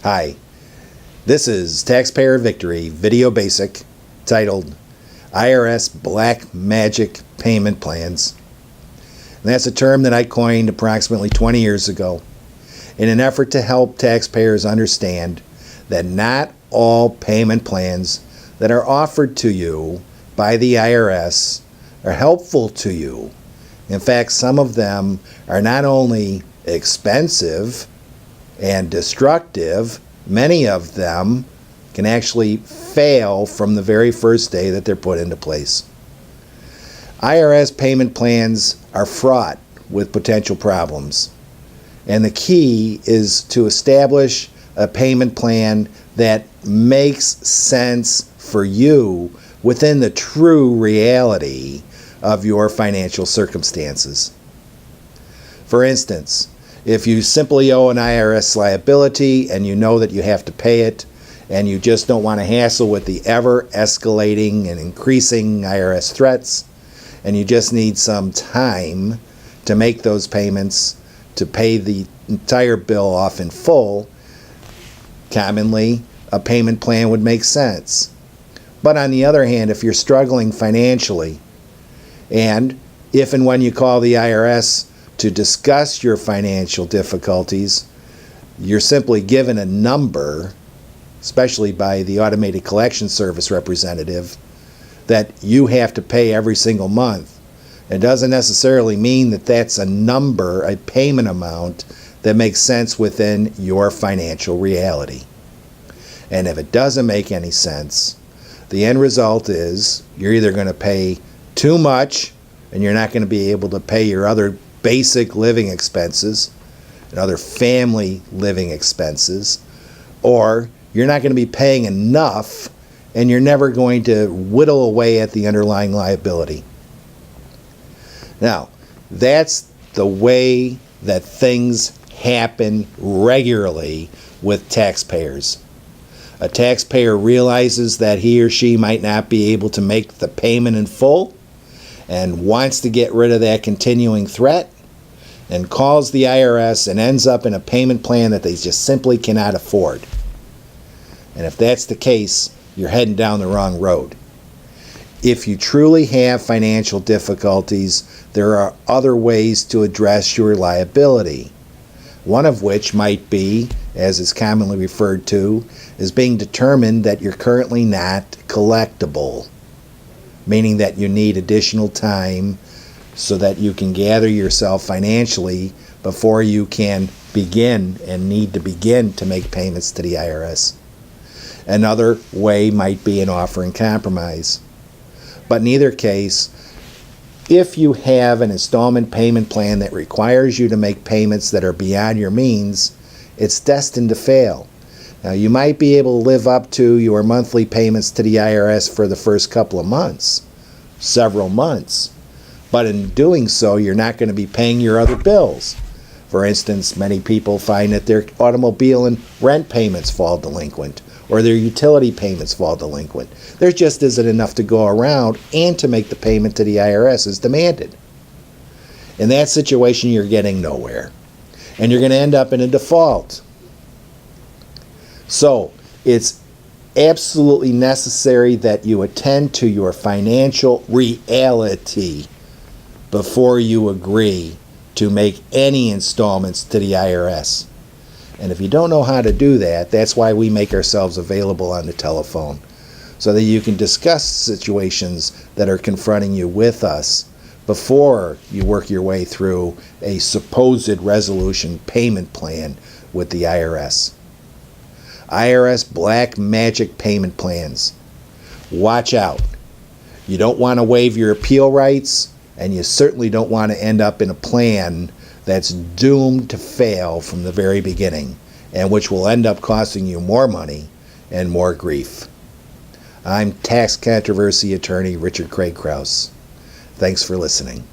Hi, this is Taxpayer Victory Video Basic titled IRS Black Magic Payment Plans. And that's a term that I coined approximately 20 years ago in an effort to help taxpayers understand that not all payment plans that are offered to you by the IRS are helpful to you. In fact, some of them are not only expensive and destructive, many of them can actually fail from the very first day that they're put into place. IRS payment plans are fraught with potential problems, and the key is to establish a payment plan that makes sense for you within the true reality of your financial circumstances. For instance, if you simply owe an IRS liability and you know that you have to pay it, and you just don't want to hassle with the ever-escalating and increasing IRS threats, and you just need some time to make those payments to pay the entire bill off in full, commonly a payment plan would make sense. But on the other hand, if you're struggling financially, and if and when you call the IRS to discuss your financial difficulties, you're simply given a number, especially by the automated collection service representative, that you have to pay every single month. It doesn't necessarily mean that that's a number, a payment amount that makes sense within your financial reality. And if it doesn't make any sense, the end result is you're either going to pay too much and you're not going to be able to pay your other basic living expenses and other family living expenses, or you're not going to be paying enough and you're never going to whittle away at the underlying liability. Now, that's the way that things happen regularly with taxpayers. A taxpayer realizes that he or she might not be able to make the payment in full and wants to get rid of that continuing threat, and calls the IRS and ends up in a payment plan that they just simply cannot afford. And if that's the case, you're heading down the wrong road. If you truly have financial difficulties, there are other ways to address your liability. One of which might be, as is commonly referred to, as being determined that you're currently not collectible, meaning that you need additional time so that you can gather yourself financially before you can begin and need to begin to make payments to the IRS. Another way might be an offer in compromise. But in either case, if you have an installment payment plan that requires you to make payments that are beyond your means, it's destined to fail. Now, you might be able to live up to your monthly payments to the IRS for the first couple of months, several months. But in doing so, you're not going to be paying your other bills. For instance, many people find that their automobile and rent payments fall delinquent, or their utility payments fall delinquent. There just isn't enough to go around and to make the payment to the IRS as demanded. In that situation, you're getting nowhere, and you're going to end up in a default. So, it's absolutely necessary that you attend to your financial reality before you agree to make any installments to the IRS. And if you don't know how to do that, that's why we make ourselves available on the telephone, so that you can discuss situations that are confronting you with us before you work your way through a supposed resolution payment plan with the IRS. IRS black magic payment plans. Watch out. You don't want to waive your appeal rights, and you certainly don't want to end up in a plan that's doomed to fail from the very beginning, and which will end up costing you more money and more grief. I'm tax controversy attorney Richard Craig Krause. Thanks for listening.